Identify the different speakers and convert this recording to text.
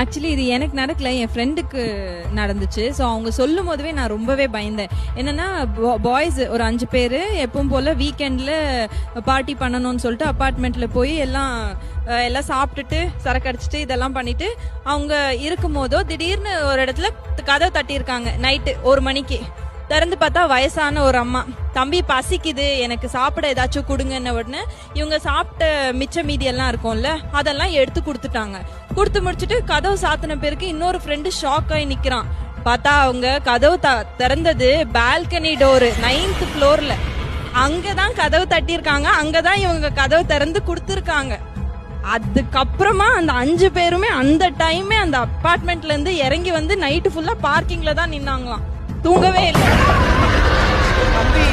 Speaker 1: Actually இது எனக்கு நடக்கல, என் ஃப்ரெண்டுக்கு நடந்துச்சு. ஸோ அவங்க சொல்லும் போதவே நான் ரொம்பவே பயந்தேன். என்னன்னா பாய்ஸ் ஒரு 5 பேர் எப்பவும் போல வீக்கெண்ட்ல பார்ட்டி பண்ணணும்னு சொல்லிட்டு அப்பார்ட்மெண்ட்ல போய் எல்லாம் சாப்பிட்டுட்டு சரக்கு அடிச்சுட்டு இதெல்லாம் பண்ணிட்டு அவங்க இருக்கும் போதோ திடீர்னு ஒரு இடத்துல கதவை தட்டியிருக்காங்க. நைட்டு 1 மணிக்கு திறந்து பார்த்தா வயசான ஒரு அம்மா, தம்பி பசிக்குது எனக்கு சாப்பிட ஏதாச்சும் கொடுங்கன்ன உடனே இவங்க சாப்பிட்ட மிச்ச மீதி எல்லாம் இருக்கும்ல அதெல்லாம் எடுத்து கொடுத்துட்டாங்க. கொடுத்து முடிச்சுட்டு கதவு சாத்தின பேருக்கு இன்னொரு ஃப்ரெண்டு ஷாக் ஆகி நிக்கிறான். பார்த்தா அவங்க கதவு திறந்தது பால்கனி டோரு 9th ஃப்ளோர்ல. அங்கதான் கதவு தட்டியிருக்காங்க, அங்கதான் இவங்க கதவு திறந்து கொடுத்துருக்காங்க. அதுக்கப்புறமா அந்த 5 பேருமே அந்த டைமே அந்த அபார்ட்மெண்ட்ல இருந்து இறங்கி வந்து நைட்டு ஃபுல்லா பார்க்கிங்ல தான் நின்னாங்களாம், தூங்கவே இல்லை.
Speaker 2: தம்பி